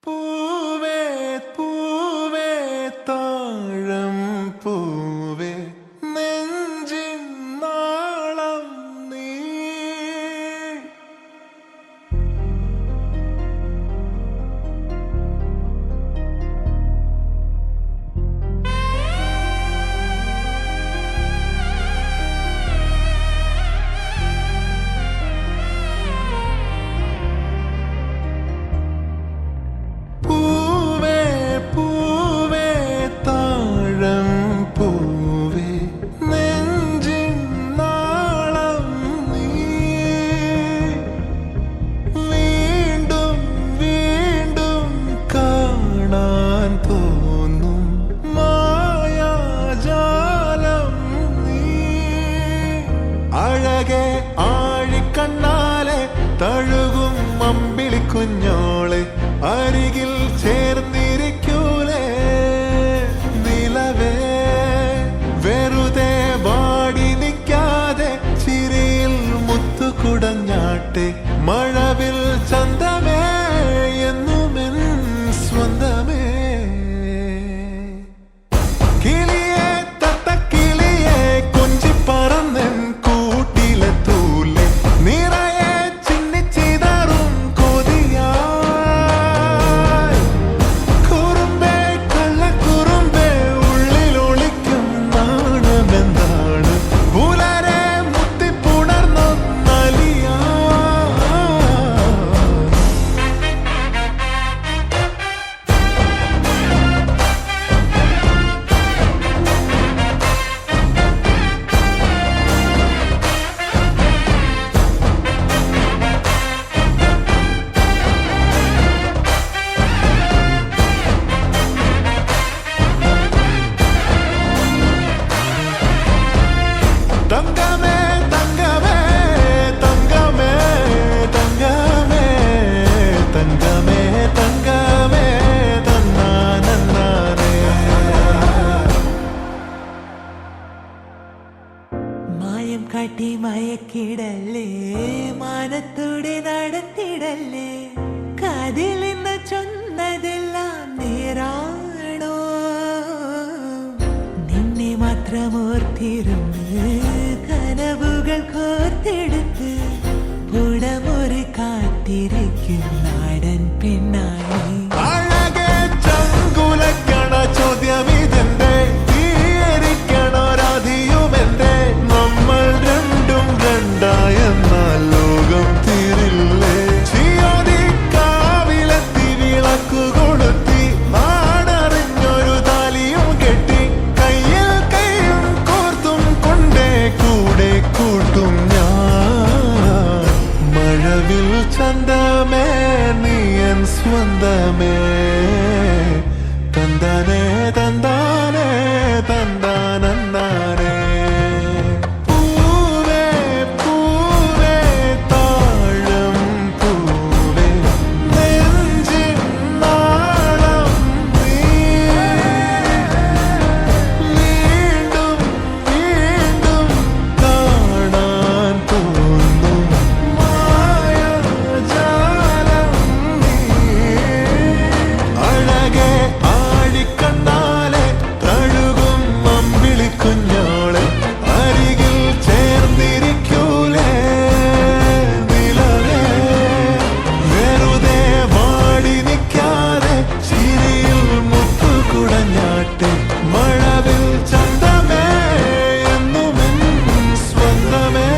പൂവേ പൂവേ താഴം പൂവേ നെഞ്ചിൻ നാളം നീ ആഴിക്കണ്ണാലെ തഴുകും അമ്പിളി കുഞ്ഞോളെ അരികിൽ ചേർന്നിരിക്കൂലേ നിലവേ വെറുതെ വാടി നിൽക്കാതെ ചിരിയിൽ മുത്തുകുടഞ്ഞാട്ടെ മഴവിൽ ചന്തമേ എന്നുമെൻ സ്വന്തമേ തങ്കമേ തങ്കമേ തങ്കമേ തങ്കമേ തങ്കമേ തങ്കമേ തന്നാനേ മായം കാട്ടി മയക്കിടല്ലേ മാനത്തോടെ നടത്തിടല്ലേ കാതിൽ നിന്ന് ചൊന്നതെല്ലാം നേരാണോ നിന്നെ മാത്രം ഓർത്തിരുന്ന് കനവുകൾ കോർത്തെടുത്ത് പുടമൊരു കാത്തിരിക്കും നാടൻ പെണ്ണായി അഴകെ ചങ്കുലക്കണ ചോദ്യമിതെന്റെ തീയരിക്കണ രാധിയുമെന്റെ നമ്മൾ രണ്ടും രണ്ടായെന്നാൽ ലോകം തീരില്ലേ ചിയോതി കാവിലെത്തി വിളക്കു കൊളുത്തി നാടറിഞ്ഞൊരു താലിയും കെട്ടി കയ്യിൽ കൈയും കോർത്തും കൊണ്ടേ കൂടെ കൂട്ടും ഞാൻ മഴവിൽ ചന്തമേ നീയൻ സ്വന്തമേ തന്താനേ തന്താനേ തന്താനേ പൂവേ പൂവേ താഴം പൂവേ നെഞ്ചിൻ നാളം നീ വീണ്ടും വീണ്ടും കാണാൻ തോന്നും മായാജാലം നീ അഴകെ ആഴിക്കണ്ണാലെ തഴുകും അമ്പിളി കുഞ്ഞോളെ അരികിൽ ചേർന്നിരിക്കൂലേ നിലവേ വെറുതെ വാടി നിൽക്കാതെ ചിരിയിൽ മുത്തുകുടഞ്ഞാട്ടെ മഴവിൽ ചന്തമേ എന്നുമെൻ സ്വന്തമേ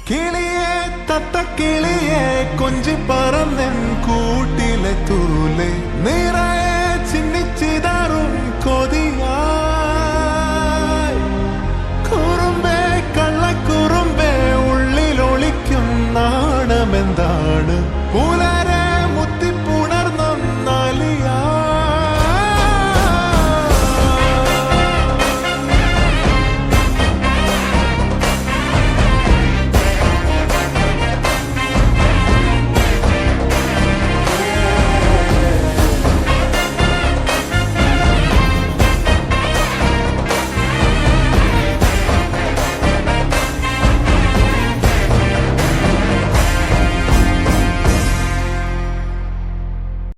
കിളിയെ തത്തക്കിളിയെ കൊഞ്ചി പറന്നെൻ കൂട്ടിലെ തൂലെ നിറയെ ചിന്നിച്ചിതാറും കൊതിയായി കുറുമ്പേ കള്ളക്കുറുമ്പേ ഉള്ളിലൊളിക്കും നാണമെന്താണ് പുലരെ